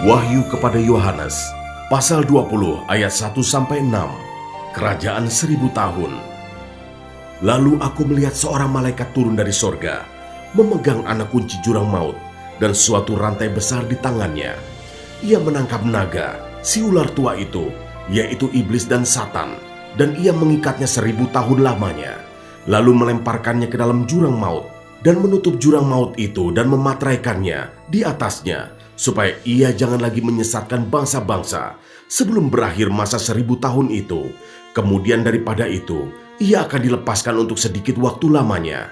Wahyu kepada Yohanes, pasal 20 ayat 1-6, Kerajaan 1000 tahun. Lalu aku melihat seorang malaikat turun dari sorga, memegang anak kunci jurang maut dan suatu rantai besar di tangannya. Ia menangkap naga, si ular tua itu, yaitu iblis dan Satan, dan ia mengikatnya 1000 tahun lamanya, lalu melemparkannya ke dalam jurang maut, dan menutup jurang maut itu dan memateraikannya di atasnya, supaya ia jangan lagi menyesatkan bangsa-bangsa sebelum berakhir masa 1000 tahun itu. Kemudian daripada itu, ia akan dilepaskan untuk sedikit waktu lamanya.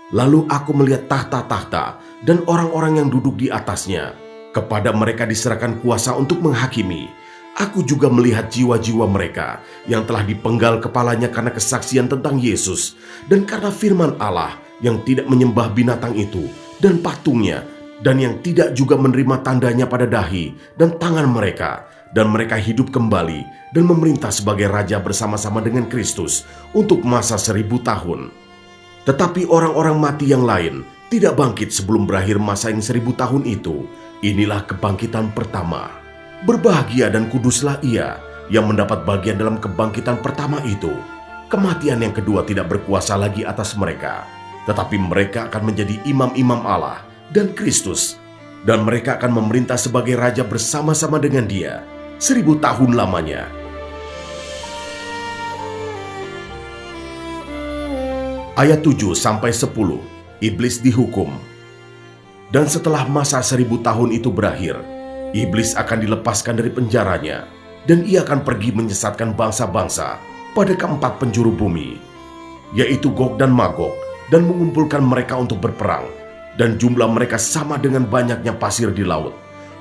Lalu aku melihat tahta-tahta dan orang-orang yang duduk di atasnya. Kepada mereka diserahkan kuasa untuk menghakimi. Aku juga melihat jiwa-jiwa mereka yang telah dipenggal kepalanya karena kesaksian tentang Yesus dan karena firman Allah, yang tidak menyembah binatang itu dan patungnya, dan yang tidak juga menerima tandanya pada dahi dan tangan mereka. Dan mereka hidup kembali dan memerintah sebagai raja bersama-sama dengan Kristus untuk masa 1000 tahun. Tetapi orang-orang mati yang lain tidak bangkit sebelum berakhir masa yang 1000 tahun itu. Inilah kebangkitan pertama. Berbahagia dan kuduslah ia yang mendapat bagian dalam kebangkitan pertama itu. Kematian yang kedua tidak berkuasa lagi atas mereka, tetapi mereka akan menjadi imam-imam Allah dan Kristus, dan mereka akan memerintah sebagai raja bersama-sama dengan Dia 1000 tahun lamanya. Ayat 7-10, Iblis dihukum. Dan setelah masa 1000 tahun itu berakhir, iblis akan dilepaskan dari penjaranya, dan ia akan pergi menyesatkan bangsa-bangsa pada keempat penjuru bumi, yaitu Gog dan Magog, dan mengumpulkan mereka untuk berperang, dan jumlah mereka sama dengan banyaknya pasir di laut.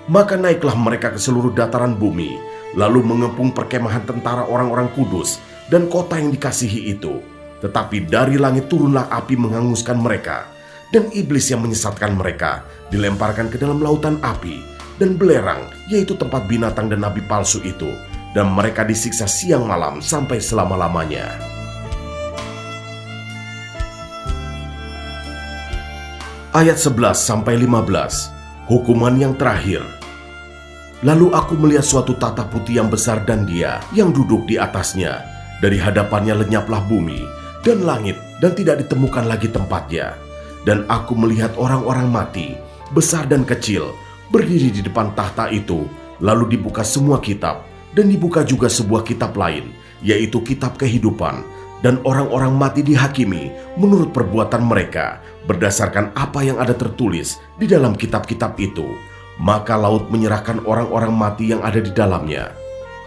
Maka naiklah mereka ke seluruh dataran bumi, lalu mengepung perkemahan tentara orang-orang kudus dan kota yang dikasihi itu. Tetapi dari langit turunlah api menghanguskan mereka, dan iblis yang menyesatkan mereka dilemparkan ke dalam lautan api dan belerang, yaitu tempat binatang dan nabi palsu itu, dan mereka disiksa siang malam sampai selama-lamanya. Ayat 11-15, hukuman yang terakhir. Lalu aku melihat suatu tahta putih yang besar dan Dia yang duduk di atasnya. Dari hadapannya lenyaplah bumi dan langit, dan tidak ditemukan lagi tempatnya. Dan aku melihat orang-orang mati, besar dan kecil, berdiri di depan tahta itu. Lalu dibuka semua kitab, dan dibuka juga sebuah kitab lain, yaitu kitab kehidupan. Dan orang-orang mati dihakimi menurut perbuatan mereka, berdasarkan apa yang ada tertulis di dalam kitab-kitab itu. Maka laut menyerahkan orang-orang mati yang ada di dalamnya,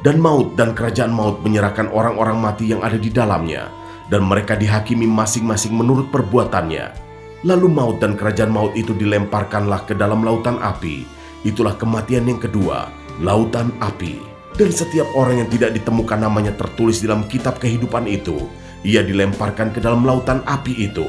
dan maut dan kerajaan maut menyerahkan orang-orang mati yang ada di dalamnya, dan mereka dihakimi masing-masing menurut perbuatannya. Lalu maut dan kerajaan maut itu dilemparkanlah ke dalam lautan api. Itulah kematian yang kedua, lautan api. Dan setiap orang yang tidak ditemukan namanya tertulis dalam kitab kehidupan itu, ia dilemparkan ke dalam lautan api itu.